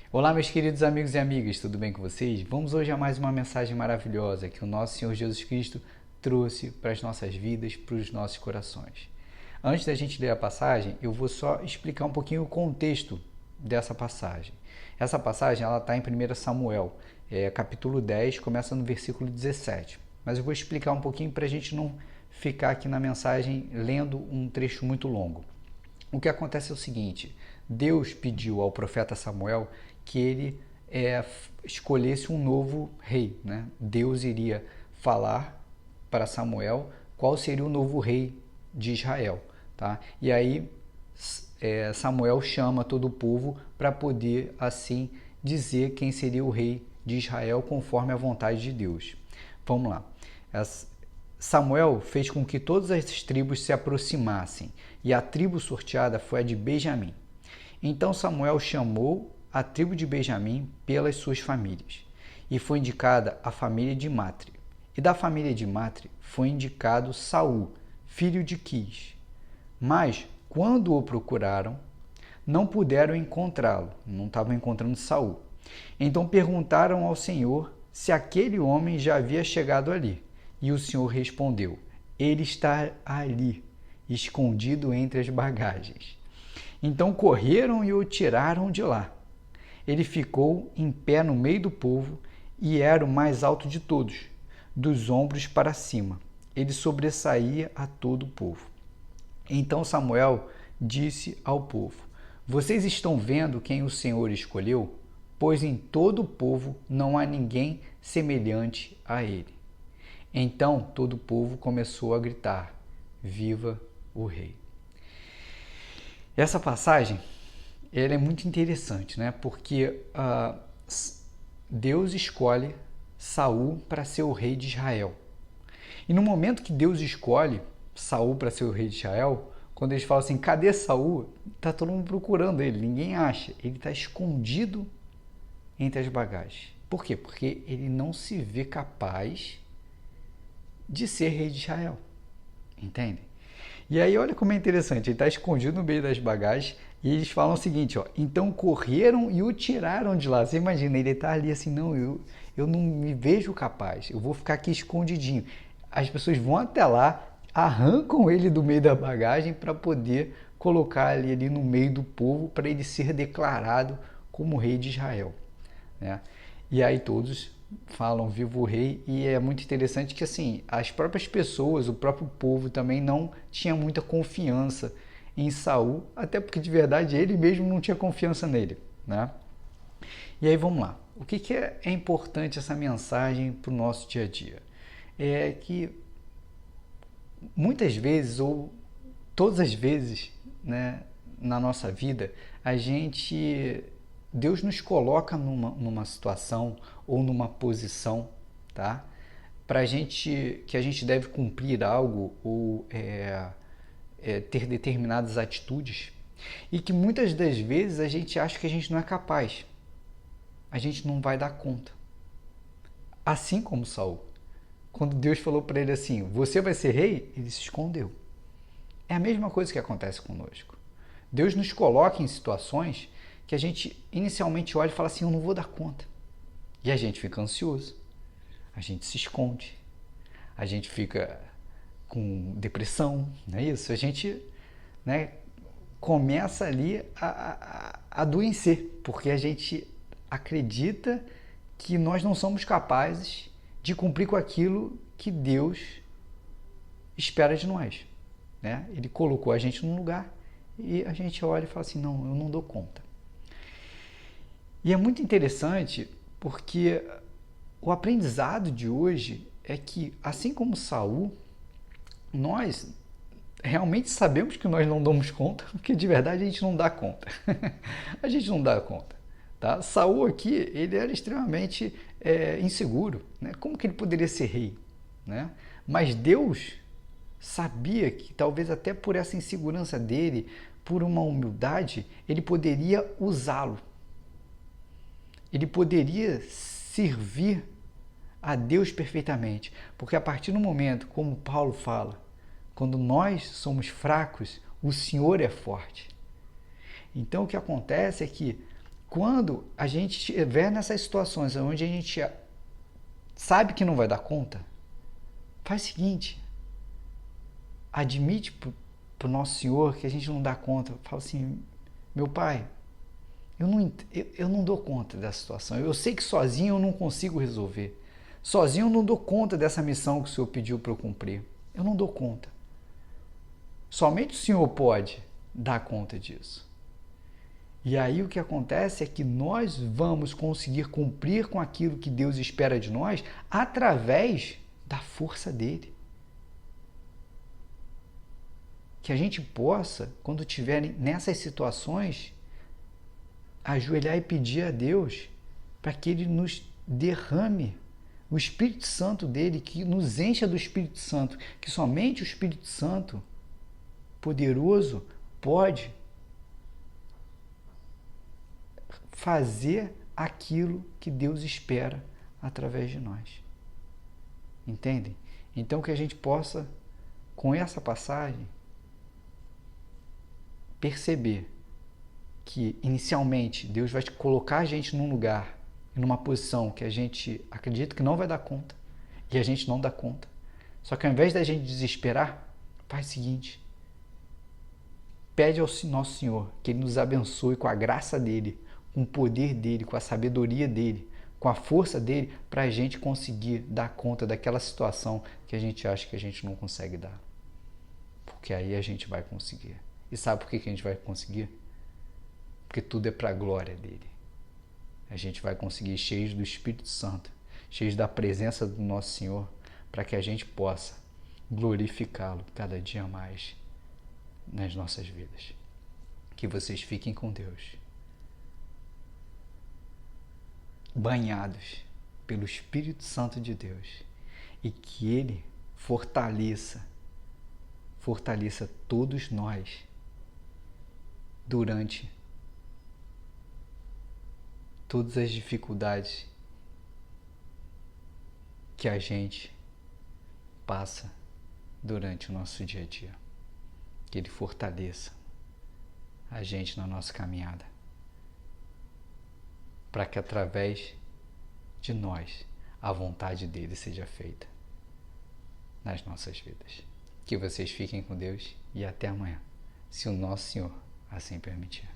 Olá, meus queridos amigos e amigas, tudo bem com vocês? Vamos hoje a mais uma mensagem maravilhosa que o nosso Senhor Jesus Cristo trouxe para as nossas vidas, para os nossos corações. Antes da gente ler a passagem, eu vou só explicar um pouquinho o contexto dessa passagem. Essa passagem está em 1 Samuel, capítulo 10, começa no versículo 17. Mas eu vou explicar um pouquinho para a gente não ficar aqui na mensagem lendo um trecho muito longo. O que acontece é o seguinte: Deus pediu ao profeta Samuel que ele escolhesse um novo rei, né? Deus iria falar para Samuel qual seria o novo rei de Israel, tá? E aí Samuel chama todo o povo para poder assim dizer quem seria o rei de Israel conforme a vontade de Deus. Vamos lá. Samuel fez com que todas as tribos se aproximassem, e a tribo sorteada foi a de Benjamim. Então Samuel chamou a tribo de Benjamim pelas suas famílias, e foi indicada a família de Matre. E da família de Matre foi indicado Saul, filho de Quis. Mas, quando o procuraram, não puderam encontrá-lo, não estavam encontrando Saul. Então perguntaram ao Senhor se aquele homem já havia chegado ali. E o Senhor respondeu: ele está ali, escondido entre as bagagens. Então correram e o tiraram de lá. Ele ficou em pé no meio do povo e era o mais alto de todos, dos ombros para cima. Ele sobressaía a todo o povo. Então Samuel disse ao povo: vocês estão vendo quem o Senhor escolheu? Pois em todo o povo não há ninguém semelhante a ele. Então todo o povo começou a gritar: viva o rei! Essa passagem ela é muito interessante, né? Porque Deus escolhe Saul para ser o rei de Israel. E no momento que Deus escolhe Saul para ser o rei de Israel, quando eles falam assim, cadê Saul? Tá todo mundo procurando ele, ninguém acha. Ele está escondido entre as bagagens. Por quê? Porque ele não se vê capaz de ser rei de Israel. Entende? E aí olha como é interessante, ele está escondido no meio das bagagens e eles falam o seguinte, ó, então correram e o tiraram de lá. Você imagina, ele está ali assim, não, eu não me vejo capaz, eu vou ficar aqui escondidinho. As pessoas vão até lá, arrancam ele do meio da bagagem para poder colocar ele ali no meio do povo para ele ser declarado como rei de Israel, né? E aí todos falam viva o rei, e é muito interessante que assim as próprias pessoas, o próprio povo também não tinha muita confiança em Saul, até porque de verdade ele mesmo não tinha confiança nele, né? E aí vamos lá, o que é importante essa mensagem para o nosso dia a dia? É que muitas vezes ou todas as vezes, né, na nossa vida Deus nos coloca numa situação ou numa posição, tá? Que a gente deve cumprir algo ou ter determinadas atitudes, e que muitas das vezes a gente acha que a gente não é capaz, a gente não vai dar conta. Assim como Saul, quando Deus falou para ele assim, você vai ser rei, ele se escondeu. É a mesma coisa que acontece conosco. Deus nos coloca em situações que a gente inicialmente olha e fala assim, eu não vou dar conta. E a gente fica ansioso, a gente se esconde, a gente fica com depressão, não é isso? A gente, né, começa ali a adoecer, porque a gente acredita que nós não somos capazes de cumprir com aquilo que Deus espera de nós, né? Ele colocou a gente num lugar e a gente olha e fala assim, não, eu não dou conta. E é muito interessante porque o aprendizado de hoje é que, assim como Saul, nós realmente sabemos que nós não damos conta, porque de verdade a gente não dá conta. A gente não dá conta. Tá? Saul aqui, ele era extremamente inseguro, né? Como que ele poderia ser rei? Né? Mas Deus sabia que talvez até por essa insegurança dele, por uma humildade, ele poderia usá-lo. Ele poderia servir a Deus perfeitamente, porque a partir do momento, como Paulo fala, quando nós somos fracos, o Senhor é forte. Então o que acontece é que quando a gente estiver nessas situações onde a gente sabe que não vai dar conta, faz o seguinte, admite para o nosso Senhor que a gente não dá conta. Fala assim, meu Pai, eu não dou conta dessa situação. Eu sei que sozinho eu não consigo resolver. Sozinho eu não dou conta dessa missão que o Senhor pediu para eu cumprir. Eu não dou conta. Somente o Senhor pode dar conta disso. E aí o que acontece é que nós vamos conseguir cumprir com aquilo que Deus espera de nós através da força dele. Que a gente possa, quando estiver nessas situações, ajoelhar e pedir a Deus para que Ele nos derrame o Espírito Santo dele, que nos encha do Espírito Santo, que somente o Espírito Santo poderoso pode fazer aquilo que Deus espera através de nós. Entendem? Então que a gente possa, com essa passagem, perceber que inicialmente Deus vai colocar a gente num lugar, numa posição que a gente acredita que não vai dar conta, e a gente não dá conta. Só que ao invés da gente desesperar, faz o seguinte, pede ao nosso Senhor que Ele nos abençoe com a graça dEle, com o poder dEle, com a sabedoria dEle, com a força dEle, para a gente conseguir dar conta daquela situação que a gente acha que a gente não consegue dar. Porque aí a gente vai conseguir. E sabe por que a gente vai conseguir? Porque tudo é para a glória dEle. A gente vai conseguir cheios do Espírito Santo, cheios da presença do nosso Senhor, para que a gente possa glorificá-lo cada dia mais nas nossas vidas. Que vocês fiquem com Deus, banhados pelo Espírito Santo de Deus, e que Ele fortaleça todos nós durante todas as dificuldades que a gente passa durante o nosso dia a dia. Que Ele fortaleça a gente na nossa caminhada, para que através de nós a vontade dEle seja feita nas nossas vidas. Que vocês fiquem com Deus e até amanhã, se o nosso Senhor assim permitir.